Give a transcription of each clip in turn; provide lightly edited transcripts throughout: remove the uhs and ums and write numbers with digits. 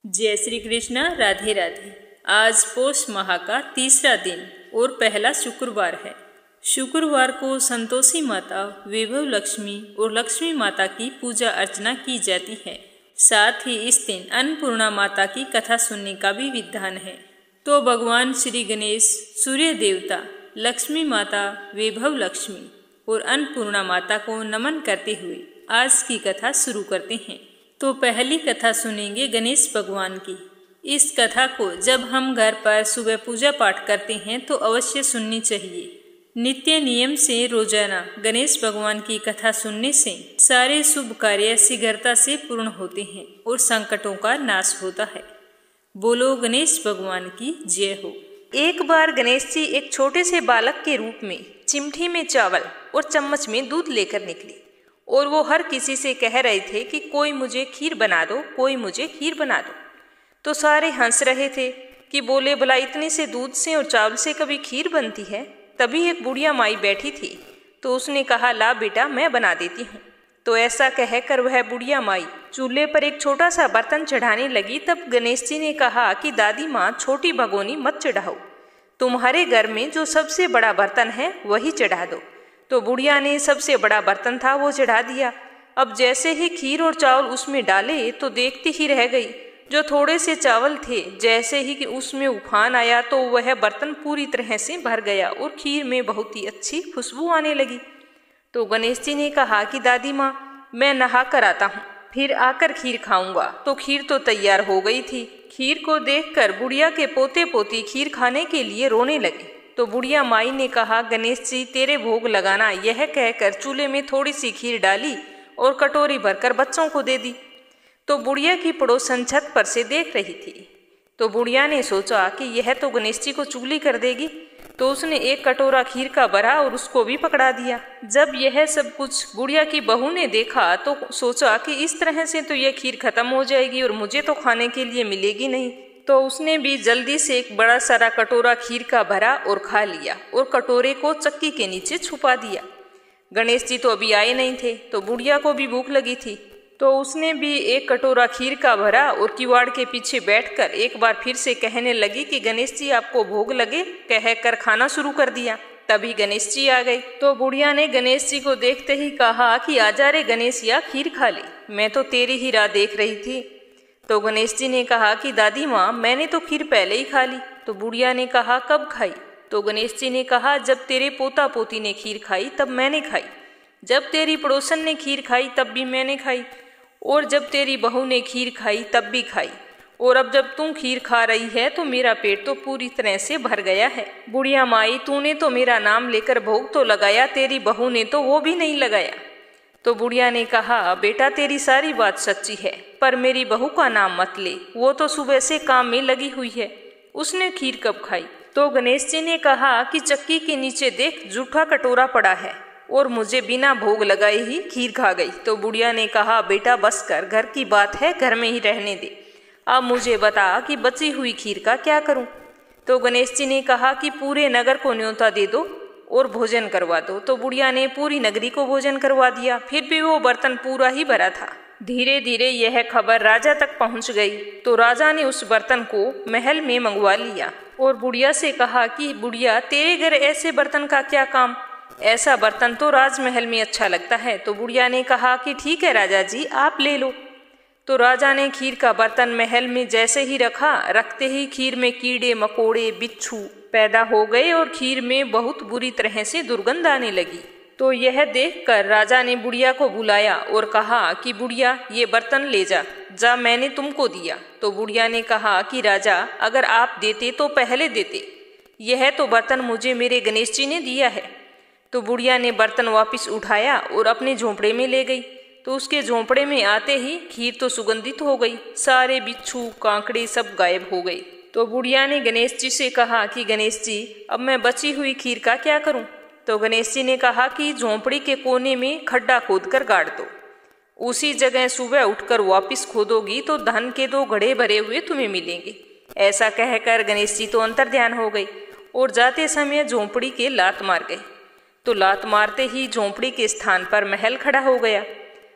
जय श्री कृष्ण। राधे राधे। आज पौष माह का तीसरा दिन और पहला शुक्रवार है। शुक्रवार को संतोषी माता, वैभव लक्ष्मी और लक्ष्मी माता की पूजा अर्चना की जाती है। साथ ही इस दिन अन्नपूर्णा माता की कथा सुनने का भी विधान है। तो भगवान श्री गणेश, सूर्य देवता, लक्ष्मी माता, वैभव लक्ष्मी और अन्नपूर्णा माता को नमन करते हुए आज की कथा शुरू करते हैं। तो पहली कथा सुनेंगे गणेश भगवान की। इस कथा को जब हम घर पर सुबह पूजा पाठ करते हैं तो अवश्य सुननी चाहिए। नित्य नियम से रोजाना गणेश भगवान की कथा सुनने से सारे शुभ कार्य शीघ्रता से पूर्ण होते हैं और संकटों का नाश होता है। बोलो गणेश भगवान की जय हो। एक बार गणेश जी एक छोटे से बालक के रूप में चिमटी में चावल और चम्मच में दूध लेकर निकले और वो हर किसी से कह रहे थे कि कोई मुझे खीर बना दो, कोई मुझे खीर बना दो। तो सारे हंस रहे थे कि बोले भला इतने से दूध से और चावल से कभी खीर बनती है। तभी एक बुढ़िया माई बैठी थी तो उसने कहा, ला बेटा मैं बना देती हूँ। तो ऐसा कहकर वह बुढ़िया माई चूल्हे पर एक छोटा सा बर्तन चढ़ाने लगी। तब गणेश जी ने कहा कि दादी माँ, छोटी भगोनी मत चढ़ाओ, तुम्हारे घर में जो सबसे बड़ा बर्तन है वही चढ़ा दो। तो बुढ़िया ने सबसे बड़ा बर्तन था वो चढ़ा दिया। अब जैसे ही खीर और चावल उसमें डाले तो देखती ही रह गई। जो थोड़े से चावल थे, जैसे ही कि उसमें उफान आया तो वह बर्तन पूरी तरह से भर गया और खीर में बहुत ही अच्छी खुशबू आने लगी। तो गणेश जी ने कहा कि दादी माँ, मैं नहा कर आता हूँ, फिर आकर खीर खाऊंगा। तो खीर तो तैयार हो गई थी। खीर को देखकर बुढ़िया के पोते पोती खीर खाने के लिए रोने लगे। तो बुढ़िया माई ने कहा, गणेश जी तेरे भोग लगाना। यह कहकर चूल्हे में थोड़ी सी खीर डाली और कटोरी भरकर बच्चों को दे दी। तो बुढ़िया की पड़ोसन छत पर से देख रही थी। तो बुढ़िया ने सोचा कि यह तो गणेश जी को चुगली कर देगी। तो उसने एक कटोरा खीर का भरा और उसको भी पकड़ा दिया। जब यह सब कुछ बुढ़िया की बहू ने देखा तो सोचा कि इस तरह से तो यह खीर खत्म हो जाएगी और मुझे तो खाने के लिए मिलेगी नहीं। तो उसने भी जल्दी से एक बड़ा सारा कटोरा खीर का भरा और खा लिया और कटोरे को चक्की के नीचे छुपा दिया। गणेश जी तो अभी आए नहीं थे तो बुढ़िया को भी भूख लगी थी। तो उसने भी एक कटोरा खीर का भरा और किवाड़ के पीछे बैठकर एक बार फिर से कहने लगी कि गणेश जी आपको भोग लगे, कहकर खाना शुरू कर दिया। तभी गणेश जी आ गए। तो बुढ़िया ने गणेश जी को देखते ही कहा कि आजा रे गणेश या खीर खा ले, मैं तो तेरी ही राह देख रही थी। तो गणेश जी ने कहा कि दादी माँ, मैंने तो खीर पहले ही खा ली। तो बुढ़िया ने कहा, कब खाई? तो गणेश जी ने कहा, जब तेरे पोता पोती ने खीर खाई तब मैंने खाई, जब तेरी पड़ोसन ने खीर खाई तब भी मैंने खाई, और जब तेरी बहू ने खीर खाई तब भी खाई, और अब जब तुम खीर खा रही है तो मेरा पेट तो पूरी तरह से भर गया है। बुढ़िया माई, तूने तो मेरा नाम लेकर भोग तो लगाया, तेरी बहू ने तो वो भी नहीं लगाया। तो बुढ़िया ने कहा, बेटा तेरी सारी बात सच्ची है, पर मेरी बहू का नाम मत ले, वो तो सुबह से काम में लगी हुई है, उसने खीर कब खाई? तो गणेश जी ने कहा कि चक्की के नीचे देख, जूठा कटोरा पड़ा है और मुझे बिना भोग लगाए ही खीर खा गई। तो बुढ़िया ने कहा, बेटा बस कर, घर की बात है, घर में ही रहने दे, अब मुझे बता कि बची हुई खीर का क्या करूं? तो गणेश जी ने कहा कि पूरे नगर को न्योता दे दो और भोजन करवा दो। तो बुढ़िया ने पूरी नगरी को भोजन करवा दिया, फिर भी वो बर्तन पूरा ही भरा था। धीरे धीरे यह खबर राजा तक पहुंच गई। तो राजा ने उस बर्तन को महल में मंगवा लिया और बुढ़िया से कहा कि बुढ़िया, तेरे घर ऐसे बर्तन का क्या काम? ऐसा बर्तन तो राजमहल में अच्छा लगता है। तो बुढ़िया ने कहा कि ठीक है राजा जी, आप ले लो। तो राजा ने खीर का बर्तन महल में जैसे ही रखा, रखते ही खीर में कीड़े मकोड़े बिच्छू पैदा हो गए और खीर में बहुत बुरी तरह से दुर्गंध आने लगी। तो यह देखकर राजा ने बुढ़िया को बुलाया और कहा कि बुढ़िया, ये बर्तन ले जा, जा मैंने तुमको दिया। तो बुढ़िया ने कहा कि राजा, अगर आप देते तो पहले देते, यह तो बर्तन मुझे मेरे गणेश जी ने दिया है। तो बुढ़िया ने बर्तन वापस उठाया और अपने झोंपड़े में ले गई। तो उसके झोंपड़े में आते ही खीर तो सुगंधित हो गई, सारे बिच्छू कांकड़े सब गायब हो गए। तो बुढ़िया ने गणेश जी से कहा कि गणेश जी, अब मैं बची हुई खीर का क्या करूं? तो गणेश जी ने कहा कि झोंपड़ी के कोने में खड्डा खोदकर गाड़ दो, उसी जगह सुबह उठकर वापस खोदोगी तो धन के 2 घड़े भरे हुए तुम्हें मिलेंगे। ऐसा कहकर गणेश जी तो अंतर्ध्यान हो गए और जाते समय झोंपड़ी के लात मार गए। तो लात मारते ही झोंपड़ी के स्थान पर महल खड़ा हो गया।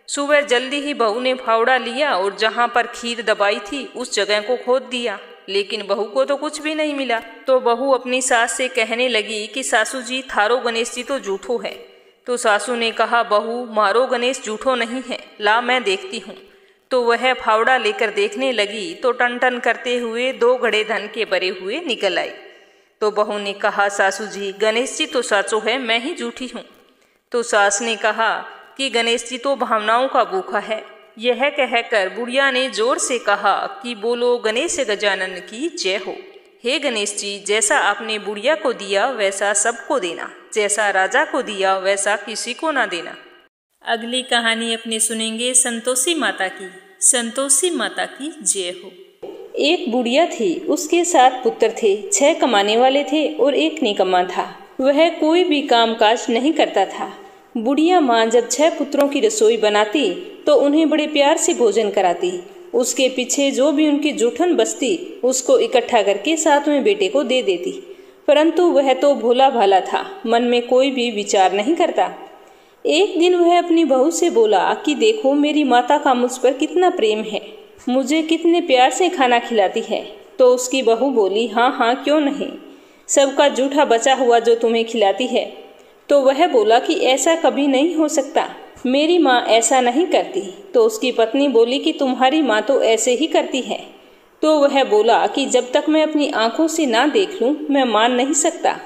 सुबह जल्दी ही बहू ने फावड़ा लिया और जहाँ पर खीर दबाई थी उस जगह को खोद दिया, लेकिन बहू को तो कुछ भी नहीं मिला। तो बहू अपनी सास से कहने लगी कि सासू जी, थारो गणेश जी तो झूठो है। तो सासू ने कहा, बहू मारो गणेश झूठो नहीं है, ला मैं देखती हूँ। तो वह फावड़ा लेकर देखने लगी तो टन टन करते हुए 2 घड़े धन के भरे हुए निकल आई। तो बहू ने कहा, सासू जी गणेश जी तो साचो है, मैं ही झूठी हूँ। तो सास ने कहा कि गणेश जी तो भावनाओं का भूखा है। यह कहकर बुढ़िया ने जोर से कहा कि बोलो गणेश गजानन की जय हो। हे गणेश जी, जैसा आपने बुढ़िया को दिया वैसा सबको देना, जैसा राजा को दिया वैसा किसी को ना देना। अगली कहानी अपने सुनेंगे संतोषी माता की। संतोषी माता की जय हो। एक बुढ़िया थी, उसके 7 पुत्र थे। 6 कमाने वाले थे और 1 निकम्मा था। वह कोई भी काम काज नहीं करता था। बुढ़िया माँ जब 6 पुत्रों की रसोई बनाती तो उन्हें बड़े प्यार से भोजन कराती। उसके पीछे जो भी उनकी जूठन बचती उसको इकट्ठा करके 7वें बेटे को दे देती, परंतु वह तो भोला भाला था, मन में कोई भी विचार नहीं करता। एक दिन वह अपनी बहू से बोला कि देखो मेरी माता का मुझ पर कितना प्रेम है, मुझे कितने प्यार से खाना खिलाती है। तो उसकी बहू बोली, हाँ हाँ क्यों नहीं, सबका जूठा बचा हुआ जो तुम्हें खिलाती है। तो वह बोला कि ऐसा कभी नहीं हो सकता, मेरी माँ ऐसा नहीं करती। तो उसकी पत्नी बोली कि तुम्हारी माँ तो ऐसे ही करती है। तो वह बोला कि जब तक मैं अपनी आंखों से ना देख लूँ मैं मान नहीं सकता।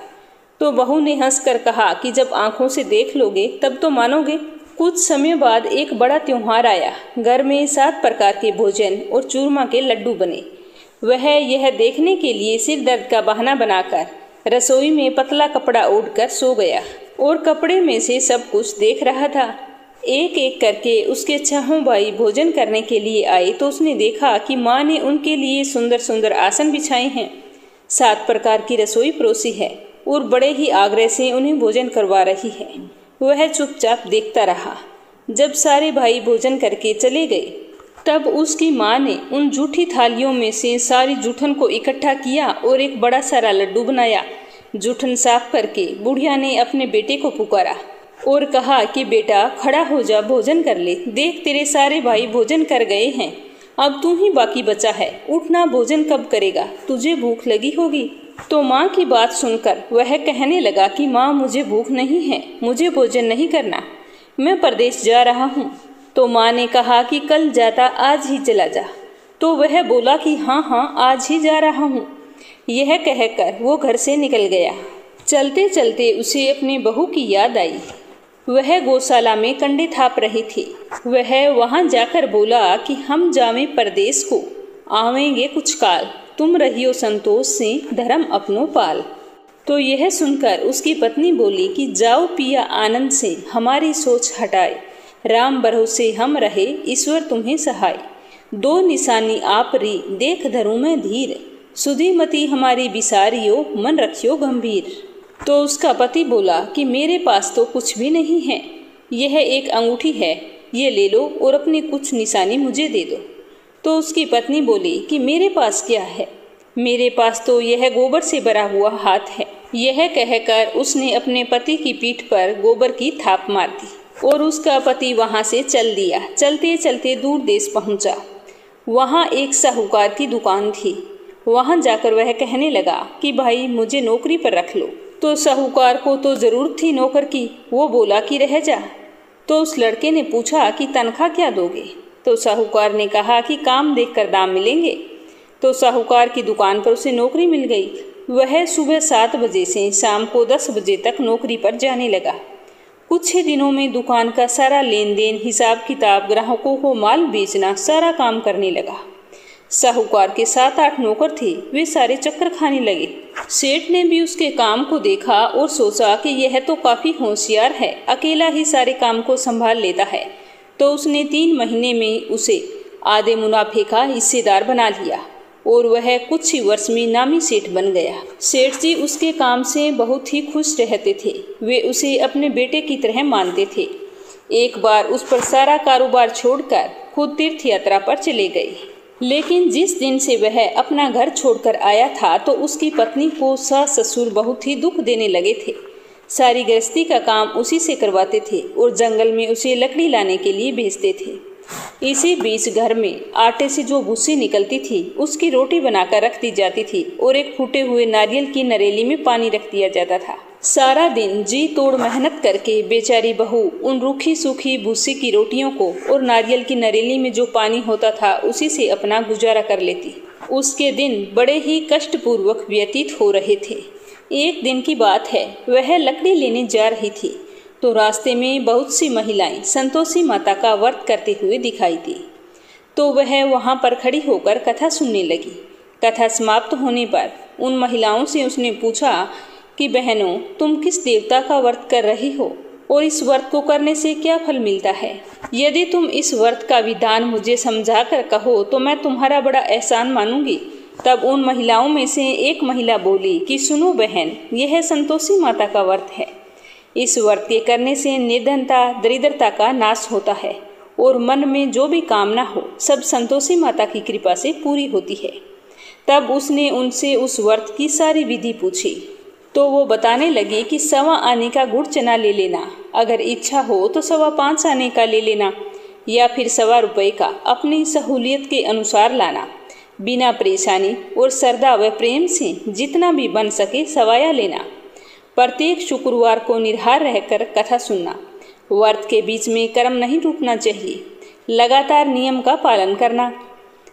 तो बहू ने हंसकर कहा कि जब आंखों से देख लोगे तब तो मानोगे। कुछ समय बाद एक बड़ा त्योहार आया। घर में 7 प्रकार के भोजन और चूरमा के लड्डू बने। वह यह देखने के लिए सिर दर्द का बहाना बनाकर रसोई में पतला कपड़ा ओढ़कर सो गया और कपड़े में से सब कुछ देख रहा था। एक एक करके उसके 6 भाई भोजन करने के लिए आए तो उसने देखा कि माँ ने उनके लिए सुंदर सुंदर आसन बिछाए हैं, 7 प्रकार की रसोई परोसी है और बड़े ही आग्रह से उन्हें भोजन करवा रही है। वह चुपचाप देखता रहा। जब सारे भाई भोजन करके चले गए तब उसकी माँ ने उन जूठी थालियों में से सारी जूठन को इकट्ठा किया और एक बड़ा सारा लड्डू बनाया। जूठन साफ करके बुढ़िया ने अपने बेटे को पुकारा और कहा कि बेटा खड़ा हो जा, भोजन कर ले। देख तेरे सारे भाई भोजन कर गए हैं, अब तू ही बाकी बचा है। उठना, भोजन कब करेगा, तुझे भूख लगी होगी। तो माँ की बात सुनकर वह कहने लगा कि माँ मुझे भूख नहीं है, मुझे भोजन नहीं करना, मैं परदेश जा रहा हूँ। तो माँ ने कहा कि कल जाता आज ही चला जा। तो वह बोला कि हाँ हाँ आज ही जा रहा हूँ। यह कहकर वो घर से निकल गया। चलते चलते उसे अपनी बहू की याद आई। वह गौशाला में कंडे थाप रही थी। वह वहां जाकर बोला कि हम जावें परदेश को, आवेंगे कुछ काल, तुम रहियो संतोष से धर्म अपनो पाल। तो यह सुनकर उसकी पत्नी बोली कि जाओ पिया आनंद से, हमारी सोच हटाए, राम भरोसे हम रहे, ईश्वर तुम्हें सहाय। 2 निशानी आप री, देख धरूं मैं धीर, सुधीमती हमारी बिसारियो, मन रखियो गंभीर। तो उसका पति बोला कि मेरे पास तो कुछ भी नहीं है, यह एक अंगूठी है, ये ले लो और अपनी कुछ निशानी मुझे दे दो। तो उसकी पत्नी बोली कि मेरे पास क्या है, मेरे पास तो यह गोबर से भरा हुआ हाथ है। यह कहकर उसने अपने पति की पीठ पर गोबर की थाप मार दी और उसका पति वहां से चल दिया। चलते चलते दूर देश पहुंचा। वहां एक साहूकार की दुकान थी। वहां जाकर वह कहने लगा कि भाई मुझे नौकरी पर रख लो। तो साहूकार को तो जरूरत थी नौकर की, वो बोला कि रह जा। तो उस लड़के ने पूछा कि तनख्वाह क्या दोगे। तो साहूकार ने कहा कि काम देखकर दाम मिलेंगे। तो साहूकार की दुकान पर उसे नौकरी मिल गई। वह सुबह 7 बजे से शाम को 10 बजे तक नौकरी पर जाने लगा। कुछ ही दिनों में दुकान का सारा लेन देन, हिसाब किताब, ग्राहकों को माल बेचना, सारा काम करने लगा। साहूकार के 7-8 नौकर थे, वे सारे चक्कर खाने लगे। सेठ ने भी उसके काम को देखा और सोचा कि यह तो काफी होशियार है, अकेला ही सारे काम को संभाल लेता है। तो उसने 3 महीने में उसे आधे मुनाफे का हिस्सेदार बना लिया और वह कुछ ही वर्ष में नामी सेठ बन गया। सेठ जी उसके काम से बहुत ही खुश रहते थे। वे उसे अपने बेटे की तरह मानते थे। एक बार उस पर सारा कारोबार छोड़कर खुद तीर्थ यात्रा पर चले गए। लेकिन जिस दिन से वह अपना घर छोड़कर आया था तो उसकी पत्नी को सास ससुर बहुत ही दुख देने लगे थे। सारी गृहस्थी का काम उसी से करवाते थे और जंगल में उसे लकड़ी लाने के लिए भेजते थे। इसी बीच घर में आटे से जो भूसी निकलती थी उसकी रोटी बनाकर रख दी जाती थी और एक फूटे हुए नारियल की नरेली में पानी रख दिया जाता था। सारा दिन जी तोड़ मेहनत करके बेचारी बहू उन रूखी सूखी भूसी की रोटियों को और नारियल की नरेली में जो पानी होता था उसी से अपना गुजारा कर लेती। उसके दिन बड़े ही कष्टपूर्वक व्यतीत हो रहे थे। एक दिन की बात है, वह लकड़ी लेने जा रही थी तो रास्ते में बहुत सी महिलाएं संतोषी माता का व्रत करते हुए दिखाई दी। तो वह वहां पर खड़ी होकर कथा सुनने लगी। कथा समाप्त होने पर उन महिलाओं से उसने पूछा कि बहनों, तुम किस देवता का व्रत कर रही हो और इस व्रत को करने से क्या फल मिलता है? यदि तुम इस व्रत का विधान मुझे समझा कर कहो तो मैं तुम्हारा बड़ा एहसान मानूंगी। तब उन महिलाओं में से एक महिला बोली कि सुनो बहन, यह संतोषी माता का व्रत है। इस व्रत के करने से निर्धनता दरिद्रता का नाश होता है और मन में जो भी कामना हो सब संतोषी माता की कृपा से पूरी होती है। तब उसने उनसे उस व्रत की सारी विधि पूछी तो वो बताने लगे कि 1.25 आने का गुड़ चना ले लेना, अगर इच्छा हो तो 5.25 आने का ले लेना या फिर 1.25 रुपये का अपनी सहूलियत के अनुसार लाना। बिना परेशानी और श्रद्धा व प्रेम से जितना भी बन सके सवाया लेना। प्रत्येक शुक्रवार को निराहार रहकर कथा सुनना। व्रत के बीच में कर्म नहीं रुकना चाहिए। लगातार नियम का पालन करना।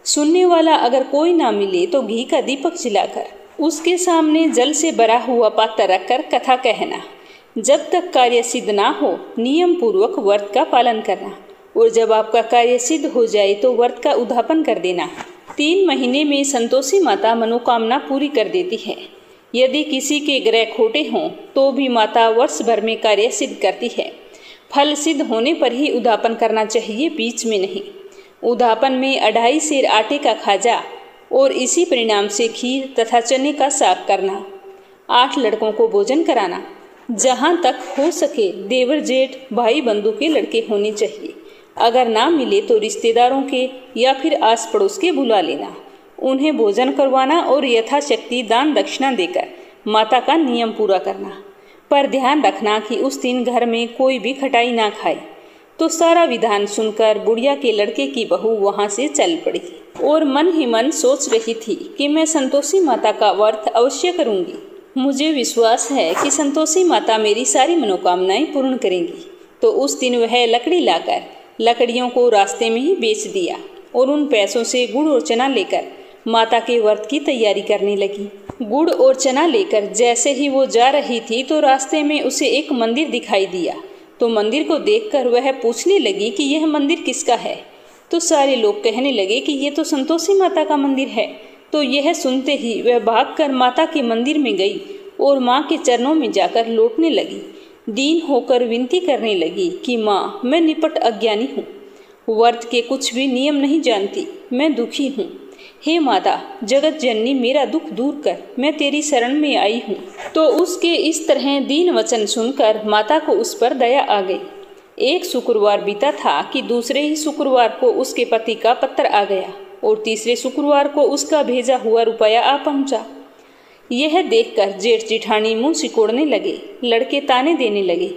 सुनने वाला अगर कोई ना मिले तो घी का दीपक जलाकर उसके सामने जल से भरा हुआ पात्र रखकर कथा कहना। जब तक कार्य सिद्ध ना हो नियम पूर्वक व्रत का पालन करना और जब आपका कार्य सिद्ध हो जाए तो व्रत का उद्यापन कर देना। 3 महीने में संतोषी माता मनोकामना पूरी कर देती है। यदि किसी के ग्रह खोटे हों तो भी माता वर्ष भर में कार्य सिद्ध करती है। फल सिद्ध होने पर ही उद्यापन करना चाहिए, बीच में नहीं। उद्यापन में 2.5 सेर आटे का खाजा और इसी परिणाम से खीर तथा चने का साग करना। 8 लड़कों को भोजन कराना। जहाँ तक हो सके देवर जेठ भाई बंधु के लड़के होने चाहिए। अगर ना मिले तो रिश्तेदारों के या फिर आस पड़ोस के बुला लेना। उन्हें भोजन करवाना और यथाशक्ति दान दक्षिणा देकर माता का नियम पूरा करना। पर ध्यान रखना कि उस दिन घर में कोई भी खटाई ना खाए। तो सारा विधान सुनकर बुढ़िया के लड़के की बहू वहां से चल पड़ी और मन ही मन सोच रही थी कि मैं संतोषी माता का व्रत अवश्य करूंगी। मुझे विश्वास है कि संतोषी माता मेरी सारी मनोकामनाएं पूर्ण करेंगी। तो उस दिन वह लकड़ी लाकर लकड़ियों को रास्ते में ही बेच दिया और उन पैसों से गुड़ और चना लेकर माता के व्रत की तैयारी करने लगी। गुड़ और चना लेकर जैसे ही वो जा रही थी तो रास्ते में उसे एक मंदिर दिखाई दिया। तो मंदिर को देखकर वह पूछने लगी कि यह मंदिर किसका है। तो सारे लोग कहने लगे कि ये तो संतोषी माता का मंदिर है। तो यह सुनते ही वह भागकर माता के मंदिर में गई और माँ के चरणों में जाकर लौटने लगी। दीन होकर विनती करने लगी कि माँ, मैं निपट अज्ञानी हूँ, व्रत के कुछ भी नियम नहीं जानती, मैं दुखी हूँ। हे माता जगत जननी, मेरा दुख दूर कर, मैं तेरी शरण में आई हूँ। तो उसके इस तरह दीन वचन सुनकर माता को उस पर दया आ गई। एक शुक्रवार बीता था कि दूसरे ही शुक्रवार को उसके पति का पत्र आ गया और तीसरे शुक्रवार को उसका भेजा हुआ रुपया आ पहुंचा। यह देखकर जेठ जिठानी मुंह सिकोड़ने लगे। लड़के ताने देने लगे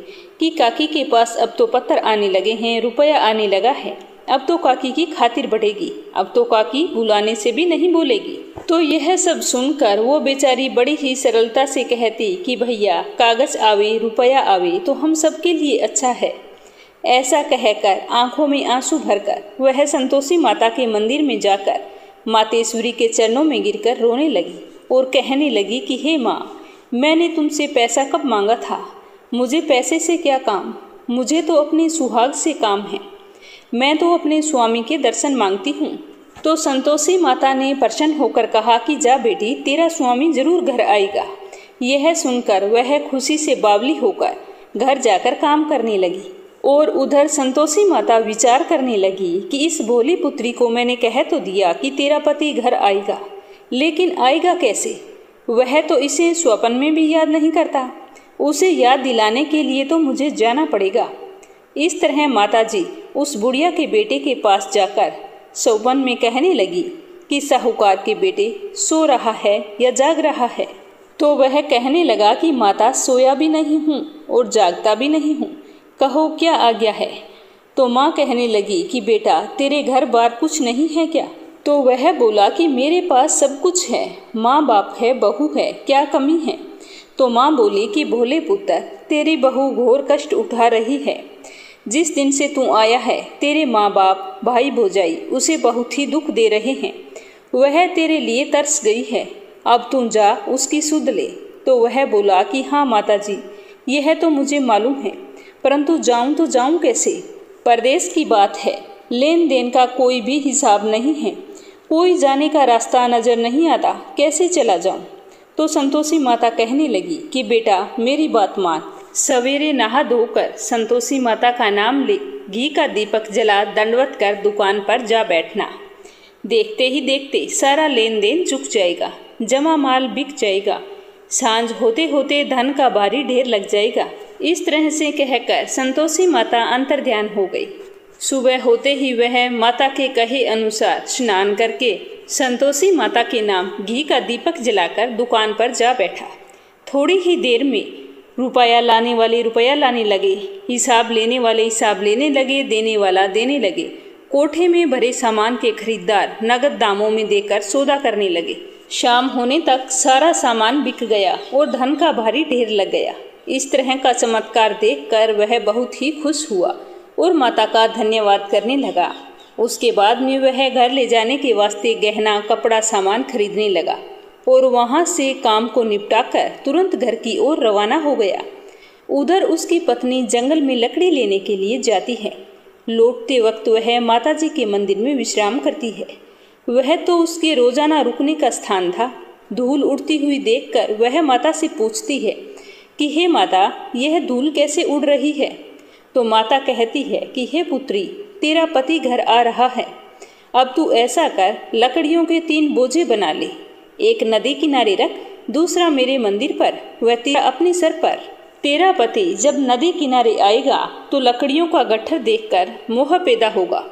कि काकी के पास अब तो पत्र आने लगे हैं, रुपया आने लगा है, अब तो काकी की खातिर बढ़ेगी, अब तो काकी बुलाने से भी नहीं बोलेगी। तो यह सब सुनकर वो बेचारी बड़ी ही सरलता से कहती कि भैया कागज आवे रुपया आवे तो हम सबके लिए अच्छा है। ऐसा कहकर आंखों में आंसू भरकर वह संतोषी माता के मंदिर में जाकर मातेश्वरी के चरणों में गिरकर रोने लगी और कहने लगी कि हे माँ, मैंने तुमसे पैसा कब मांगा था? मुझे पैसे से क्या काम, मुझे तो अपने सुहाग से काम है। मैं तो अपने स्वामी के दर्शन मांगती हूँ। तो संतोषी माता ने प्रसन्न होकर कहा कि जा बेटी, तेरा स्वामी जरूर घर आएगा। यह सुनकर वह खुशी से बावली होकर घर जाकर काम करने लगी और उधर संतोषी माता विचार करने लगी कि इस भोली पुत्री को मैंने कह तो दिया कि तेरा पति घर आएगा, लेकिन आएगा कैसे? वह तो इसे स्वप्न में भी याद नहीं करता। उसे याद दिलाने के लिए तो मुझे जाना पड़ेगा। इस तरह माताजी उस बुढ़िया के बेटे के पास जाकर स्वप्न में कहने लगी कि साहूकार के बेटे सो रहा है या जाग रहा है। तो वह कहने लगा कि माता, सोया भी नहीं हूँ और जागता भी नहीं हूँ, कहो क्या आज्ञा है। तो माँ कहने लगी कि बेटा, तेरे घर बार कुछ नहीं है क्या। तो वह बोला कि मेरे पास सब कुछ है, माँ बाप है, बहू है, क्या कमी है। तो माँ बोली कि भोले पुत्र, तेरी बहू घोर कष्ट उठा रही है। जिस दिन से तू आया है तेरे माँ बाप, भाई भौजाई उसे बहुत ही दुख दे रहे हैं। वह तेरे लिए तरस गई है, अब तू जा उसकी सुध ले। तो वह बोला कि हाँ माता जी, यह तो मुझे मालूम है, परंतु जाऊं तो जाऊं कैसे। परदेश की बात है, लेन देन का कोई भी हिसाब नहीं है, कोई जाने का रास्ता नजर नहीं आता, कैसे चला जाऊं। तो संतोषी माता कहने लगी कि बेटा मेरी बात मान। सवेरे नहा धोकर संतोषी माता का नाम ले घी का दीपक जला दंडवत कर दुकान पर जा बैठना। देखते ही देखते सारा लेन देन चुक जाएगा, जमा माल बिक जाएगा, सांझ होते होते धन का भारी ढेर लग जाएगा। इस तरह से कहकर संतोषी माता अंतर्ध्यान हो गई। सुबह होते ही वह माता के कहे अनुसार स्नान करके संतोषी माता के नाम घी का दीपक जलाकर दुकान पर जा बैठा। थोड़ी ही देर में रुपया लाने वाले रुपया लाने लगे, हिसाब लेने वाले हिसाब लेने लगे, देने वाला देने लगे। कोठे में भरे सामान के खरीदार नगद दामों में देकर सौदा करने लगे। शाम होने तक सारा सामान बिक गया और धन का भारी ढेर लग गया। इस तरह का चमत्कार देखकर वह बहुत ही खुश हुआ और माता का धन्यवाद करने लगा। उसके बाद में वह घर ले जाने के वास्ते गहना कपड़ा सामान खरीदने लगा और वहां से काम को निपटाकर तुरंत घर की ओर रवाना हो गया। उधर उसकी पत्नी जंगल में लकड़ी लेने के लिए जाती है। लौटते वक्त वह माताजी के मंदिर में विश्राम करती है। वह तो उसके रोजाना रुकने का स्थान था। धूल उड़ती हुई देखकर वह माता से पूछती है कि हे माता, यह धूल कैसे उड़ रही है। तो माता कहती है कि हे पुत्री, तेरा पति घर आ रहा है, अब तू ऐसा कर, लकड़ियों के 3 बोझे बना ले, एक नदी किनारे रख, दूसरा मेरे मंदिर पर, वह तेरा अपने सर पर। तेरा पति जब नदी किनारे आएगा तो लकड़ियों का गट्ठर देखकर मोह पैदा होगा।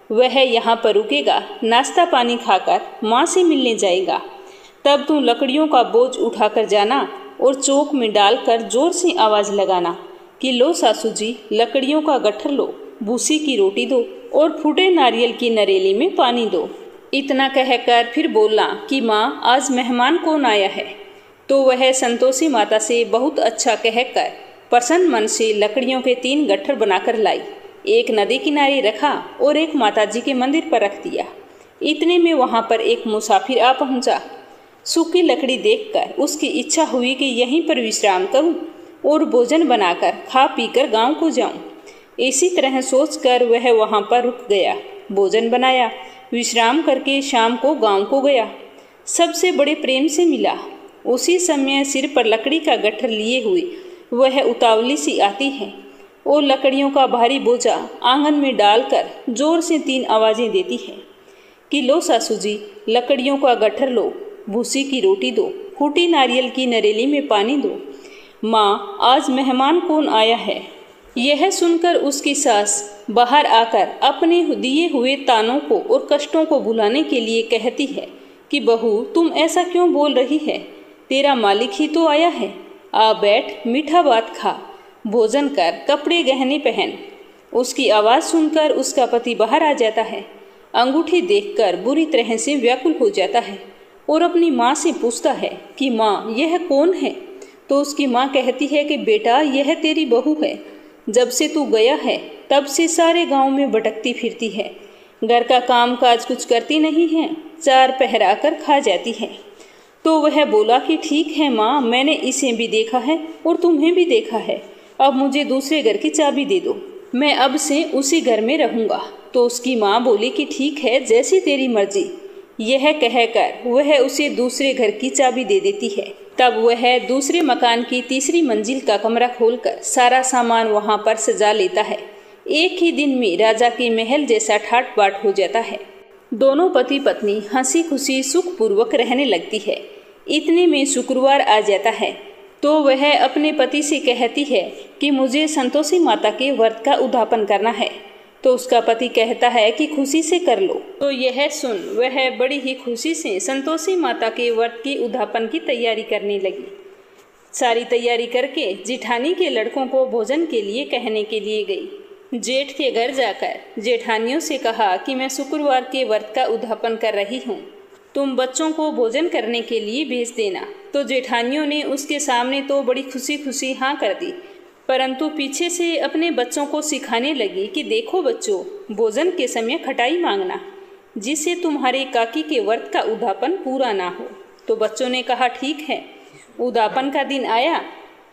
वह यहाँ पर रुकेगा, नाश्ता पानी खाकर माँ से मिलने जाएगा। तब तू लकड़ियों का बोझ उठाकर जाना और चौक में डालकर जोर से आवाज लगाना कि लो सासू जी, लकड़ियों का गट्ठर लो, भूसी की रोटी दो और फूटे नारियल की नरेली में पानी दो। इतना कहकर फिर बोला कि माँ, आज मेहमान कौन आया है। तो वह संतोषी माता से बहुत अच्छा कहकर प्रसन्न मन से लकड़ियों के 3 गट्ठर बनाकर लाई। एक नदी किनारे रखा और एक माताजी के मंदिर पर रख दिया। इतने में वहां पर एक मुसाफिर आ पहुंचा। सूखी लकड़ी देखकर उसकी इच्छा हुई कि यहीं पर विश्राम करूं और भोजन बनाकर खा पीकर गांव को जाऊं। इसी तरह सोचकर वह वहां पर रुक गया, भोजन बनाया, विश्राम करके शाम को गांव को गया। सबसे बड़े प्रेम से मिला। उसी समय सिर पर लकड़ी का गट्ठर लिए हुए वह उतावली सी आती है और लकड़ियों का भारी बोझा आंगन में डालकर जोर से 3 आवाजें देती है कि लो सासू जी, लकड़ियों का गट्ठर लो, भूसी की रोटी दो, फूटी नारियल की नरेली में पानी दो। माँ, आज मेहमान कौन आया है। यह सुनकर उसकी सास बाहर आकर अपने दिए हुए तानों को और कष्टों को भुलाने के लिए कहती है कि बहू, तुम ऐसा क्यों बोल रही है, तेरा मालिक ही तो आया है। आ बैठ, मीठा बात खा, भोजन कर, कपड़े गहने पहन। उसकी आवाज़ सुनकर उसका पति बाहर आ जाता है। अंगूठी देखकर बुरी तरह से व्याकुल हो जाता है और अपनी माँ से पूछता है कि माँ, यह कौन है। तो उसकी माँ कहती है कि बेटा, यह तेरी बहू है। जब से तू गया है तब से सारे गांव में भटकती फिरती है, घर का काम काज कुछ करती नहीं है, 4 पहरा कर खा जाती है। तो वह बोला कि ठीक है माँ, मैंने इसे भी देखा है और तुम्हें भी देखा है, अब मुझे दूसरे घर की चाबी दे दो, मैं अब से उसी घर में रहूँगा। तो उसकी माँ बोली कि ठीक है, जैसी तेरी मर्जी। यह कहकर वह उसे दूसरे घर की चाबी दे देती है। तब वह दूसरे मकान की 3री मंजिल का कमरा खोलकर सारा सामान वहां पर सजा लेता है। एक ही दिन में राजा के महल जैसा ठाट बाट हो जाता है। दोनों पति पत्नी हंसी खुशी सुखपूर्वक रहने लगती है। इतने में शुक्रवार आ जाता है तो वह अपने पति से कहती है कि मुझे संतोषी माता के व्रत का उद्यापन करना है। तो उसका पति कहता है कि खुशी से कर लो। तो यह सुन वह बड़ी ही खुशी से संतोषी माता के व्रत के उद्यापन की तैयारी करने लगी। सारी तैयारी करके जेठानी के लड़कों को भोजन के लिए कहने के लिए गई। जेठ के घर जाकर जेठानियों से कहा कि मैं शुक्रवार के व्रत का उद्यापन कर रही हूँ, तुम बच्चों को भोजन करने के लिए भेज देना। तो जेठानियों ने उसके सामने तो बड़ी खुशी खुशी हाँ कर दी, परंतु पीछे से अपने बच्चों को सिखाने लगी कि देखो बच्चों, भोजन के समय खटाई मांगना, जिससे तुम्हारे काकी के व्रत का उद्यापन पूरा ना हो। तो बच्चों ने कहा ठीक है। उद्यापन का दिन आया,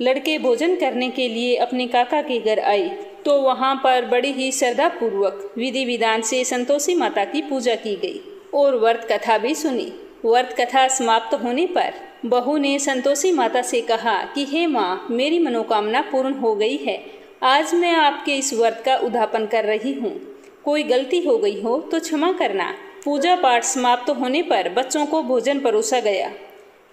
लड़के भोजन करने के लिए अपने काका के घर आए तो वहाँ पर बड़ी ही श्रद्धापूर्वक विधि विधान से संतोषी माता की पूजा की गई और व्रत कथा भी सुनी। व्रत कथा समाप्त होने पर बहू ने संतोषी माता से कहा कि हे माँ, मेरी मनोकामना पूर्ण हो गई है। आज मैं आपके इस व्रत का उद्यापन कर रही हूँ, कोई गलती हो गई हो तो क्षमा करना। पूजा पाठ समाप्त होने पर बच्चों को भोजन परोसा गया।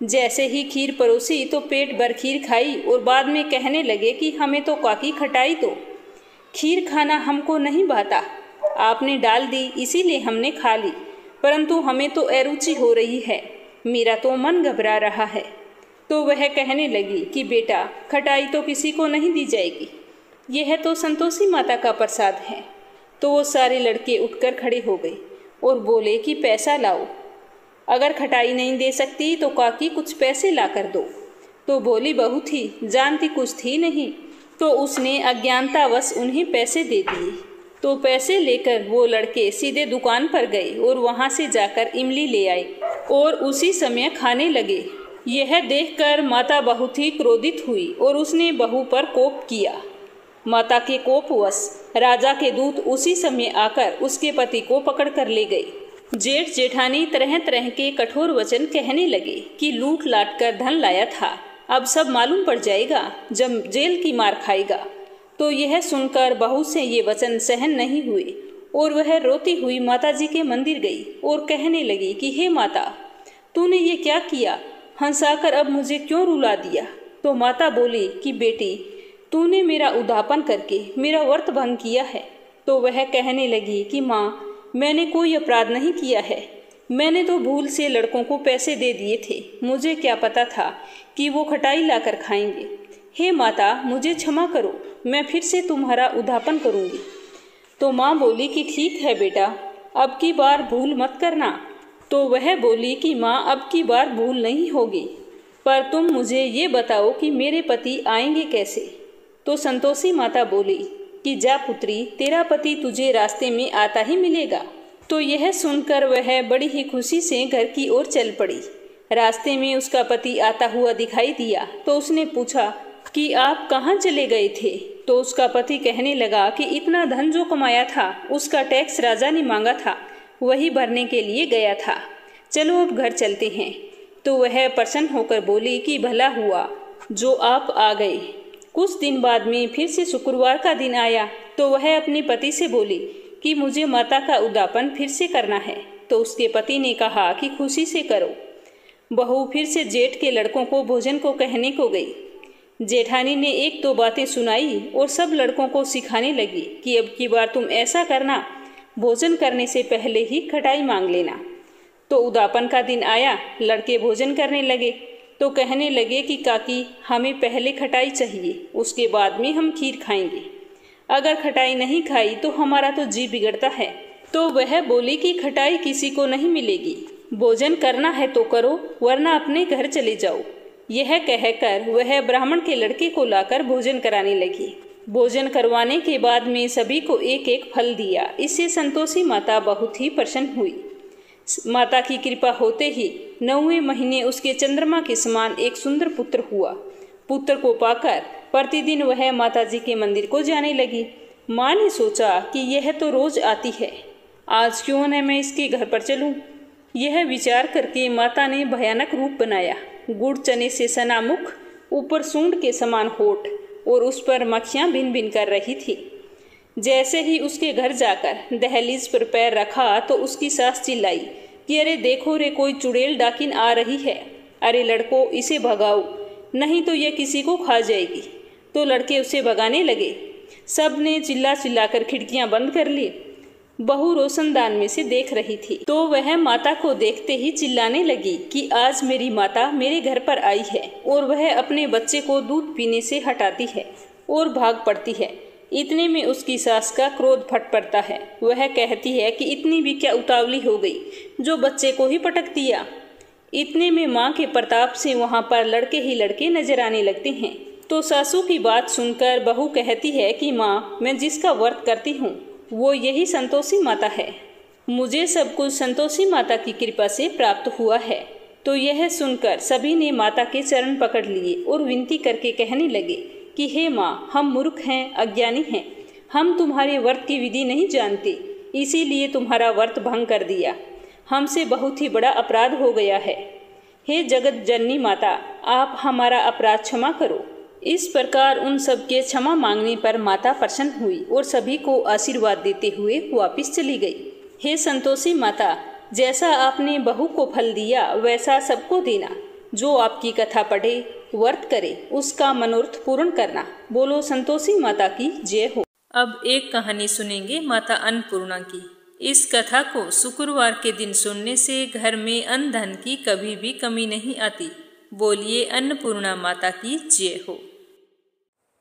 जैसे ही खीर परोसी तो पेट भर खीर खाई और बाद में कहने लगे कि हमें तो काकी खटाई दो, खीर खाना हमको नहीं भाता, आपने डाल दी इसीलिए हमने खा ली, परंतु हमें तो अरुचि हो रही है, मेरा तो मन घबरा रहा है। तो वह कहने लगी कि बेटा, खटाई तो किसी को नहीं दी जाएगी, यह तो संतोषी माता का प्रसाद है। तो वो सारे लड़के उठकर खड़े हो गए और बोले कि पैसा लाओ, अगर खटाई नहीं दे सकती तो काकी कुछ पैसे ला कर दो। तो बोली बहू थी, जानती कुछ थी नहीं, तो उसने अज्ञानतावश उन्हें पैसे दे दिए। तो पैसे लेकर वो लड़के सीधे दुकान पर गए और वहाँ से जाकर इमली ले आए और उसी समय खाने लगे। यह देखकर माता बहुत ही क्रोधित हुई और उसने बहू पर कोप किया। माता के कोपवश राजा के दूत उसी समय आकर उसके पति को पकड़ कर ले गए। जेठ जेठानी तरह तरह के कठोर वचन कहने लगे कि लूट लाट कर धन लाया था, अब सब मालूम पड़ जाएगा जब जेल की मार खाएगा। तो यह सुनकर बहू से ये वचन सहन नहीं हुए और वह रोती हुई माताजी के मंदिर गई और कहने लगी कि हे माता, तूने ये क्या किया, हंसाकर अब मुझे क्यों रुला दिया। तो माता बोली कि बेटी, तूने मेरा उद्यापन करके मेरा व्रत भंग किया है। तो वह कहने लगी कि माँ, मैंने कोई अपराध नहीं किया है, मैंने तो भूल से लड़कों को पैसे दे दिए थे, मुझे क्या पता था कि वो खटाई लाकर खाएंगे। हे माता, मुझे क्षमा करो, मैं फिर से तुम्हारा उद्यापन करूंगी। तो माँ बोली कि ठीक है बेटा, अब की बार भूल मत करना। तो वह बोली कि माँ, अब की बार भूल नहीं होगी, पर तुम मुझे ये बताओ कि मेरे पति आएंगे कैसे। तो संतोषी माता बोली कि जा पुत्री, तेरा पति तुझे रास्ते में आता ही मिलेगा। तो यह सुनकर वह बड़ी ही खुशी से घर की ओर चल पड़ी। रास्ते में उसका पति आता हुआ दिखाई दिया तो उसने पूछा कि आप कहाँ चले गए थे। तो उसका पति कहने लगा कि इतना धन जो कमाया था उसका टैक्स राजा ने मांगा था, वही भरने के लिए गया था, चलो अब घर चलते हैं। तो वह प्रसन्न होकर बोली कि भला हुआ जो आप आ गए। कुछ दिन बाद में फिर से शुक्रवार का दिन आया तो वह अपने पति से बोली कि मुझे माता का उद्यापन फिर से करना है। तो उसके पति ने कहा कि खुशी से करो। बहू फिर से जेठ के लड़कों को भोजन को कहने को गई। जेठानी ने एक दो बातें सुनाई और सब लड़कों को सिखाने लगी कि अब की बार तुम ऐसा करना, भोजन करने से पहले ही खटाई मांग लेना। तो उद्यापन का दिन आया, लड़के भोजन करने लगे तो कहने लगे कि काकी, हमें पहले खटाई चाहिए, उसके बाद में हम खीर खाएंगे, अगर खटाई नहीं खाई तो हमारा तो जी बिगड़ता है। तो वह बोली कि खटाई किसी को नहीं मिलेगी, भोजन करना है तो करो, वरना अपने घर चले जाओ। यह कहकर वह ब्राह्मण के लड़के को लाकर भोजन कराने लगी। भोजन करवाने के बाद में सभी को एक एक फल दिया। इससे संतोषी माता बहुत ही प्रसन्न हुई। माता की कृपा होते ही 9वें महीने उसके चंद्रमा के समान एक सुंदर पुत्र हुआ। पुत्र को पाकर प्रतिदिन वह माताजी के मंदिर को जाने लगी। माँ ने सोचा कि यह तो रोज आती है, आज क्यों न मैं इसके घर पर चलूं। यह विचार करके माता ने भयानक रूप बनाया। गुड़ चने से सना मुख, ऊपर सूंड के समान होठ और उस पर मक्खियां भिन भिन कर रही थी। जैसे ही उसके घर जाकर दहलीज पर पैर रखा तो उसकी सास चिल्लाई कि अरे देखो रे, कोई चुड़ैल डाकिन आ रही है, अरे लड़को इसे भगाओ, नहीं तो यह किसी को खा जाएगी। तो लड़के उसे भगाने लगे। सब ने चिल्ला चिल्लाकर खिड़कियां बंद कर ली। बहू रोशनदान में से देख रही थी तो वह माता को देखते ही चिल्लाने लगी कि आज मेरी माता मेरे घर पर आई है, और वह अपने बच्चे को दूध पीने से हटाती है और भाग पड़ती है। इतने में उसकी सास का क्रोध फट पड़ता है। वह कहती है कि इतनी भी क्या उतावली हो गई जो बच्चे को ही पटक दिया। इतने में माँ के प्रताप से वहाँ पर लड़के ही लड़के नजर आने लगते हैं। तो सासू की बात सुनकर बहू कहती है कि माँ, मैं जिसका व्रत करती हूँ वो यही संतोषी माता है। मुझे सब कुछ संतोषी माता की कृपा से प्राप्त हुआ है। तो यह सुनकर सभी ने माता के चरण पकड़ लिए और विनती करके कहने लगे कि हे माँ, हम मूर्ख हैं, अज्ञानी हैं, हम तुम्हारे व्रत की विधि नहीं जानते, इसीलिए तुम्हारा व्रत भंग कर दिया। हमसे बहुत ही बड़ा अपराध हो गया है। हे जगत जननी माता, आप हमारा अपराध क्षमा करो। इस प्रकार उन सबके क्षमा मांगने पर माता प्रसन्न हुई और सभी को आशीर्वाद देते हुए वापस चली गई। हे संतोषी माता, जैसा आपने बहू को फल दिया वैसा सबको देना। जो आपकी कथा पढ़े, व्रत करे, उसका मनोरथ पूर्ण करना। बोलो संतोषी माता की जय हो। अब एक कहानी सुनेंगे माता अन्नपूर्णा की। इस कथा को शुक्रवार के दिन सुनने से घर में अन्न धन की कभी भी कमी नहीं आती। बोलिए अन्नपूर्णा माता की जय हो।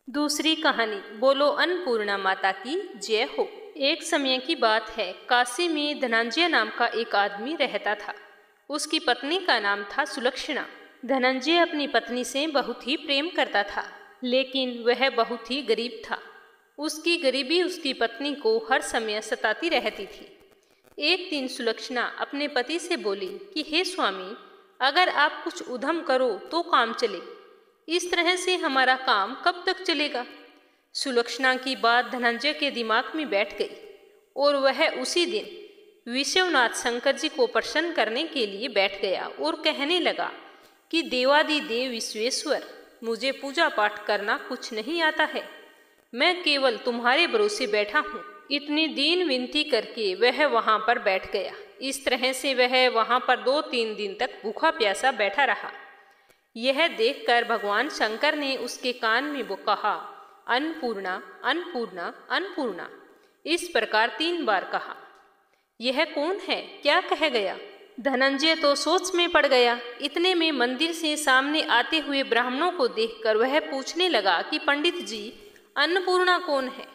दूसरी कहानी, बोलो अन्नपूर्णा माता की जय हो। एक समय की बात है, काशी में धनंजय नाम का एक आदमी रहता था। उसकी पत्नी का नाम था सुलक्षणा। धनंजय अपनी पत्नी से बहुत ही प्रेम करता था, लेकिन वह बहुत ही गरीब था। उसकी गरीबी उसकी पत्नी को हर समय सताती रहती थी। एक दिन सुलक्षणा अपने पति से बोली कि हे स्वामी, अगर आप कुछ उद्यम करो तो काम चले, इस तरह से हमारा काम कब तक चलेगा। सुलक्षणा की बात धनंजय के दिमाग में बैठ गई और वह उसी दिन विश्वनाथ शंकर जी को प्रसन्न करने के लिए बैठ गया और कहने लगा कि देवादिदेव विश्वेश्वर, मुझे पूजा पाठ करना कुछ नहीं आता है, मैं केवल तुम्हारे भरोसे बैठा हूँ। इतनी दीन विनती करके वह वहाँ पर बैठ गया। इस तरह से वह वहाँ पर 2-3 दिन तक भूखा प्यासा बैठा रहा। यह देखकर भगवान शंकर ने उसके कान में वो कहा, अन्नपूर्णा अन्नपूर्णा अन्नपूर्णा। इस प्रकार 3 बार कहा। यह कौन है, क्या कह गया? धनंजय तो सोच में पड़ गया। इतने में मंदिर से सामने आते हुए ब्राह्मणों को देखकर वह पूछने लगा कि पंडित जी, अन्नपूर्णा कौन है?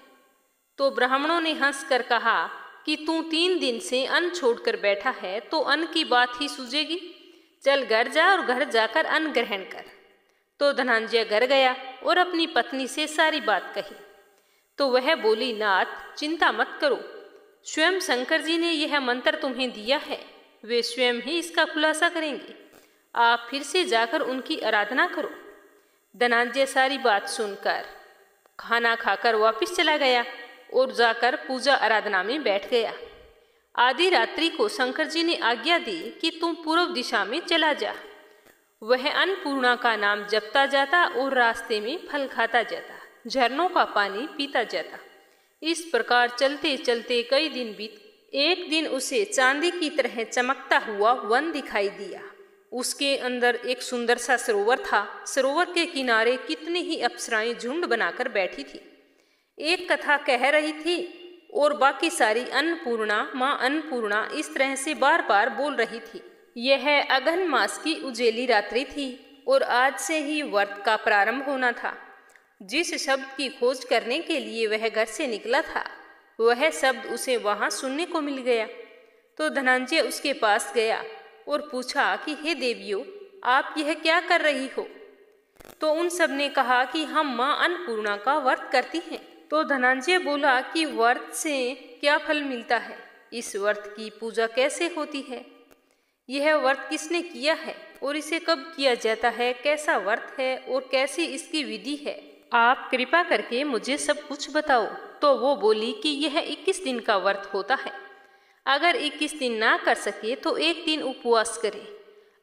तो ब्राह्मणों ने हंसकर कहा कि तू 3 दिन से अन्न छोड़कर बैठा है तो अन्न की बात ही सूझेगी। चल घर जा और घर जाकर अन्न ग्रहण कर। तो धनंजय घर गया और अपनी पत्नी से सारी बात कही। तो वह बोली, नाथ, चिंता मत करो, स्वयं शंकर जी ने यह मंत्र तुम्हें दिया है, वे स्वयं ही इसका खुलासा करेंगे। आप फिर से जाकर उनकी आराधना करो। धनंजय सारी बात सुनकर खाना खाकर वापस चला गया और जाकर पूजा आराधना में बैठ गया। आधी रात्रि को शंकर जी ने आज्ञा दी कि तुम पूर्व दिशा में चला जा। वह अन्नपूर्णा का नाम जपता जाता और रास्ते में फल खाता जाता, झरनों का पानी पीता जाता। इस प्रकार चलते चलते कई दिन बीत। एक दिन उसे चांदी की तरह चमकता हुआ वन दिखाई दिया। उसके अंदर एक सुंदर सा सरोवर था। सरोवर के किनारे कितनी ही अप्सराएं झुंड बनाकर बैठी थी। एक कथा कह रही थी और बाकी सारी अन्नपूर्णा माँ अन्नपूर्णा इस तरह से बार बार बोल रही थी। यह अगहन मास की उजेली रात्रि थी और आज से ही व्रत का प्रारंभ होना था। जिस शब्द की खोज करने के लिए वह घर से निकला था, वह शब्द उसे वहां सुनने को मिल गया। तो धनंजय उसके पास गया और पूछा कि हे देवियों, आप यह क्या कर रही हो? तो उन सब ने कहा कि हम माँ अन्नपूर्णा का व्रत करती हैं। तो धनंजय बोला कि व्रत से क्या फल मिलता है, इस व्रत की पूजा कैसे होती है, यह व्रत किसने किया है और इसे कब किया जाता है, कैसा व्रत है और कैसी इसकी विधि है, आप कृपा करके मुझे सब कुछ बताओ। तो वो बोली कि यह 21 दिन का व्रत होता है। अगर 21 दिन ना कर सके तो 1 दिन उपवास करे।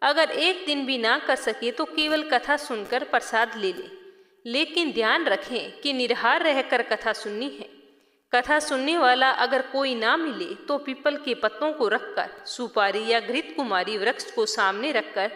अगर 1 दिन भी ना कर सके तो केवल कथा सुनकर प्रसाद ले ले। लेकिन ध्यान रखें कि निराहार रहकर कथा सुननी है। कथा सुनने वाला अगर कोई ना मिले तो पीपल के पत्तों को रखकर, सुपारी या घृत कुमारी वृक्ष को सामने रखकर,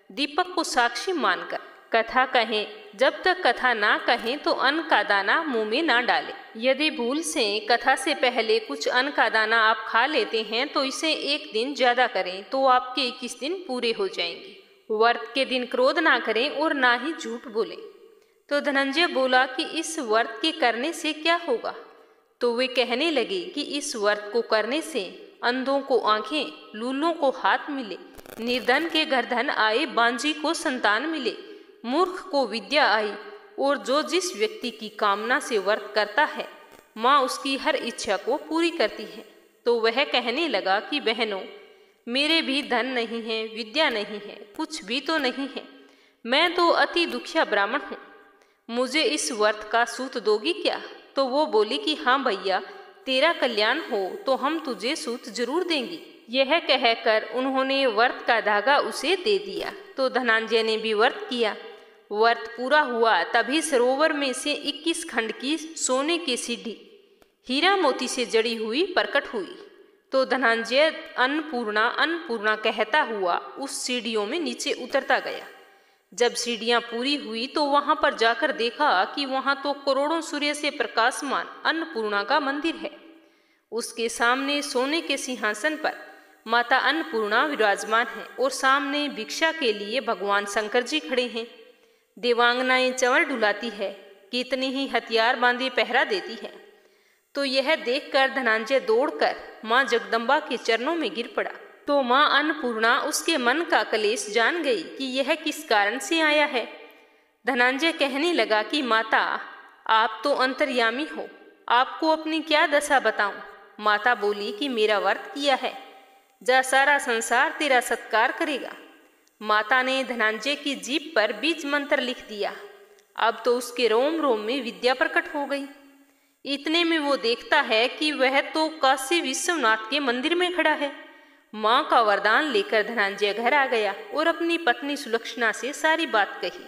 दीपक को साक्षी मानकर कथा कहें, जब तक कथा ना कहें तो अन्न का दाना मुंह में ना डालें। यदि भूल से कथा से पहले कुछ अन्न का दाना आप खा लेते हैं तो इसे एक दिन ज्यादा करें तो आपके 21 दिन पूरे हो जाएंगे। व्रत के दिन क्रोध ना करें और ना ही झूठ बोलें। तो धनंजय बोला कि इस व्रत के करने से क्या होगा? तो वे कहने लगे कि इस व्रत को करने से अंधों को आंखें, लूलों को हाथ मिले, निर्धन के घर धन आए, बांझी को संतान मिले, मूर्ख को विद्या आई, और जो जिस व्यक्ति की कामना से व्रत करता है माँ उसकी हर इच्छा को पूरी करती है। तो वह कहने लगा कि बहनों, मेरे भी धन नहीं है, विद्या नहीं है, कुछ भी तो नहीं है, मैं तो अति दुखिया ब्राह्मण हूँ, मुझे इस व्रत का सूत दोगी क्या? तो वो बोली कि हाँ भैया, तेरा कल्याण हो तो हम तुझे सूत जरूर देंगी। यह कहकर उन्होंने व्रत का धागा उसे दे दिया। तो धनंजय ने भी व्रत किया। व्रत पूरा हुआ तभी सरोवर में से 21 खंड की सोने की सीढ़ी हीरा मोती से जड़ी हुई प्रकट हुई। तो धनंजय अन्नपूर्णा अन्नपूर्णा कहता हुआ उस सीढ़ियों में नीचे उतरता गया। जब सीढ़ियां पूरी हुई तो वहां पर जाकर देखा कि वहां तो करोड़ों सूर्य से प्रकाशमान अन्नपूर्णा का मंदिर है। उसके सामने सोने के सिंहासन पर माता अन्नपूर्णा विराजमान है और सामने भिक्षा के लिए भगवान शंकर जी खड़े हैं। देवांगनाएं चंवर डुलाती है, कितनी ही हथियार बांधे पहरा देती है। तो यह देखकर धनंजय दौड़कर मां जगदम्बा के चरणों में गिर पड़ा। तो मां अन्नपूर्णा उसके मन का कलेश जान गई कि यह किस कारण से आया है। धनंजय कहने लगा कि माता, आप तो अंतर्यामी हो, आपको अपनी क्या दशा बताऊं? माता बोली कि मेरा व्रत किया है, जा सारा संसार तेरा सत्कार करेगा। माता ने धनंजय की जीभ पर बीज मंत्र लिख दिया। अब तो उसके रोम रोम में विद्या प्रकट हो गई। इतने में वो देखता है कि वह तो काशी विश्वनाथ के मंदिर में खड़ा है। माँ का वरदान लेकर धनंजय घर आ गया और अपनी पत्नी सुलक्षणा से सारी बात कही।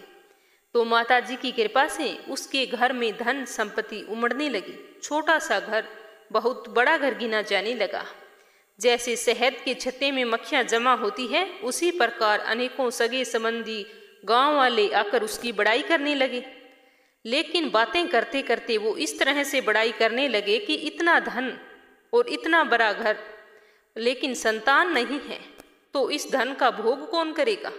तो माता जी की कृपा से उसके घर में धन संपत्ति उमड़ने लगी। छोटा सा घर बहुत बड़ा घर गिना जाने लगा। जैसे शहद के छत्ते में मक्खियां जमा होती है, उसी प्रकार अनेकों सगे संबंधी गांव वाले आकर उसकी बड़ाई करने लगे। लेकिन बातें करते करते वो इस तरह से बड़ाई करने लगे कि इतना धन और इतना बड़ा घर, लेकिन संतान नहीं है, तो इस धन का भोग कौन करेगा?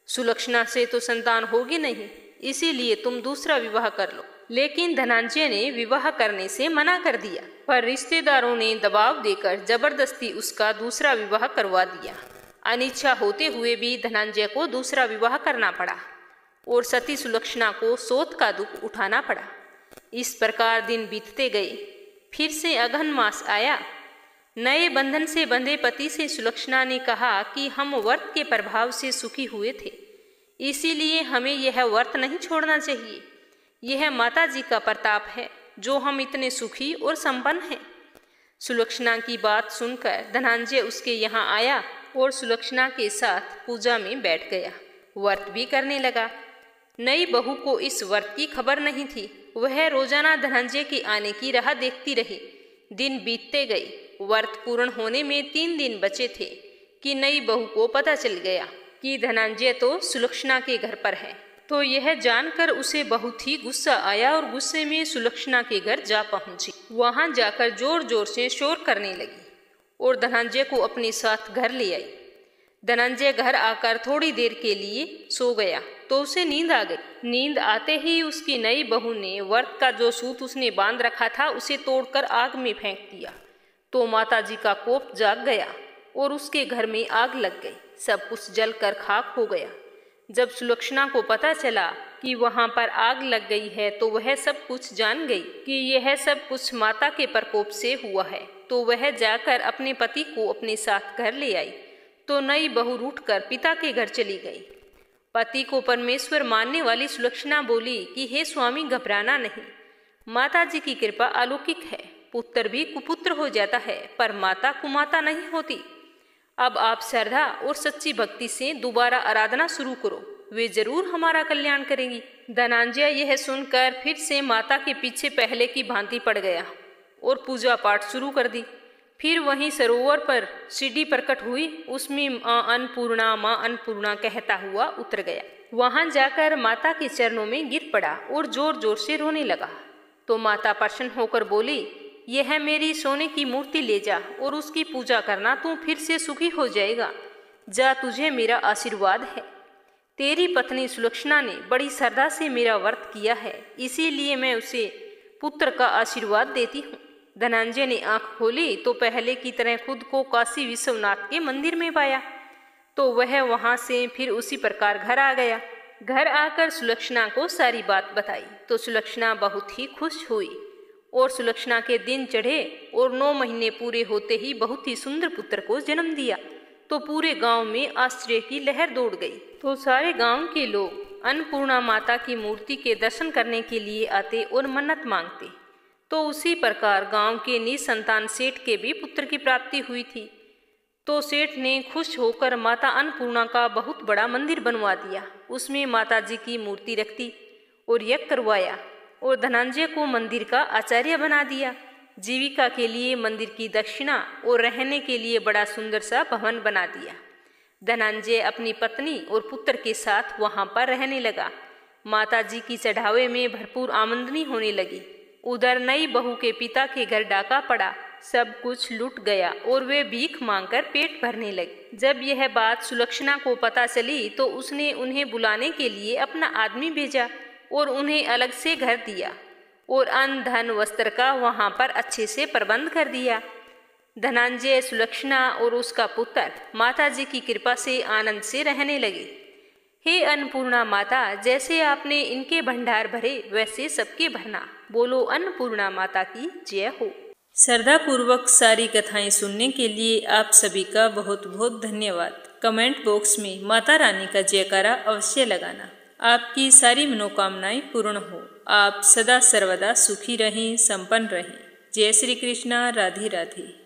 सुलक्षणा से तो संतान होगी नहीं, इसीलिए तुम दूसरा विवाह कर लो। लेकिन धनंजय ने विवाह करने से मना कर दिया, पर रिश्तेदारों ने दबाव देकर जबरदस्ती उसका दूसरा विवाह करवा दिया। अनिच्छा होते हुए भी धनंजय को दूसरा विवाह करना पड़ा और सती सुलक्षणा को सोत का दुख उठाना पड़ा। इस प्रकार दिन बीतते गए। फिर से अघन मास आया। नए बंधन से बंधे पति से सुलक्षणा ने कहा कि हम व्रत के प्रभाव से सुखी हुए थे, इसीलिए हमें यह व्रत नहीं छोड़ना चाहिए। यह माता जी का प्रताप है जो हम इतने सुखी और संपन्न हैं। सुलक्षणा की बात सुनकर धनंजय उसके यहाँ आया और सुलक्षणा के साथ पूजा में बैठ गया। व्रत भी करने लगा। नई बहू को इस व्रत की खबर नहीं थी। वह रोजाना धनंजय के आने की राह देखती रही। दिन बीतते गए। व्रत पूर्ण होने में 3 दिन बचे थे कि नई बहू को पता चल गया कि धनंजय तो सुलक्षणा के घर पर है। तो यह जानकर उसे बहुत ही गुस्सा आया और गुस्से में सुलक्षणा के घर जा पहुंची। वहां जाकर जोर जोर से शोर करने लगी और धनंजय को अपने साथ घर ले आई। धनंजय घर आकर थोड़ी देर के लिए सो गया तो उसे नींद आ गई। नींद आते ही उसकी नई बहू ने व्रत का जो सूत उसने बांध रखा था उसे तोड़कर आग में फेंक दिया। तो माता जी का कोप जाग गया और उसके घर में आग लग गई। सब कुछ जलकर खाक हो गया। जब सुलक्षणा को पता चला कि वहां पर आग लग गई है तो वह सब कुछ जान गई कि यह सब कुछ माता के प्रकोप से हुआ है। तो वह जाकर अपने पति को अपने साथ घर ले आई। तो नई बहू रूठकर पिता के घर चली गई। पति को परमेश्वर मानने वाली सुलक्षणा बोली कि हे स्वामी, घबराना नहीं, माता जी की कृपा अलौकिक है। पुत्र भी कुपुत्र हो जाता है पर माता कुमाता नहीं होती। अब आप श्रद्धा और सच्ची भक्ति से दोबारा आराधना शुरू करो, वे जरूर हमारा कल्याण करेंगी। धनंजय यह सुनकर फिर से माता के पीछे पहले की भांति पड़ गया और पूजा पाठ शुरू कर दी। फिर वहीं सरोवर पर सीढ़ी प्रकट हुई, उसमें माँ अन्नपूर्णा कहता हुआ उतर गया। वहां जाकर माता के चरणों में गिर पड़ा और जोर जोर से रोने लगा। तो माता प्रसन्न होकर बोली, यह मेरी सोने की मूर्ति ले जा और उसकी पूजा करना, तू फिर से सुखी हो जाएगा। जा, तुझे मेरा आशीर्वाद है। तेरी पत्नी सुलक्षणा ने बड़ी श्रद्धा से मेरा व्रत किया है, इसीलिए मैं उसे पुत्र का आशीर्वाद देती हूँ। धनंजय ने आंख खोली तो पहले की तरह खुद को काशी विश्वनाथ के मंदिर में पाया। तो वह वहां से फिर उसी प्रकार घर आ गया। घर आकर सुलक्षणा को सारी बात बताई तो सुलक्षणा बहुत ही खुश हुई और सुलक्षणा के दिन चढ़े और 9 महीने पूरे होते ही बहुत ही सुंदर पुत्र को जन्म दिया। तो पूरे गांव में आश्चर्य की लहर दौड़ गई। तो सारे गांव के लोग अन्नपूर्णा माता की मूर्ति के दर्शन करने के लिए आते और मन्नत मांगते। तो उसी प्रकार गांव के निसंतान सेठ के भी पुत्र की प्राप्ति हुई थी। तो सेठ ने खुश होकर माता अन्नपूर्णा का बहुत बड़ा मंदिर बनवा दिया। उसमें माता जी की मूर्ति रख दी और यज्ञ करवाया और धनंजय को मंदिर का आचार्य बना दिया। जीविका के लिए मंदिर की दक्षिणा और रहने के लिए बड़ा सुंदर सा भवन बना दिया। धनंजय अपनी पत्नी और पुत्र के साथ वहां पर रहने लगा। माता जी की चढ़ावे में भरपूर आमदनी होने लगी। उधर नई बहू के पिता के घर डाका पड़ा, सब कुछ लूट गया और वे भीख मांगकर पेट भरने लगे। जब यह बात सुलक्षणा को पता चली तो उसने उन्हें बुलाने के लिए अपना आदमी भेजा और उन्हें अलग से घर दिया और अन्न धन वस्त्र का वहां पर अच्छे से प्रबंध कर दिया। धनंजय, सुलक्षणा और उसका पुत्र माता जी की कृपा से आनंद से रहने लगे। हे अन्नपूर्णा माता, जैसे आपने इनके भंडार भरे वैसे सबके भरना। बोलो अन्नपूर्णा माता की जय हो। श्रद्धा पूर्वक सारी कथाएं सुनने के लिए आप सभी का बहुत बहुत धन्यवाद। कमेंट बॉक्स में माता रानी का जयकारा अवश्य लगाना। आपकी सारी मनोकामनाएं पूर्ण हो। आप सदा सर्वदा सुखी रहें, संपन्न रहें। जय श्री कृष्णा। राधे राधे।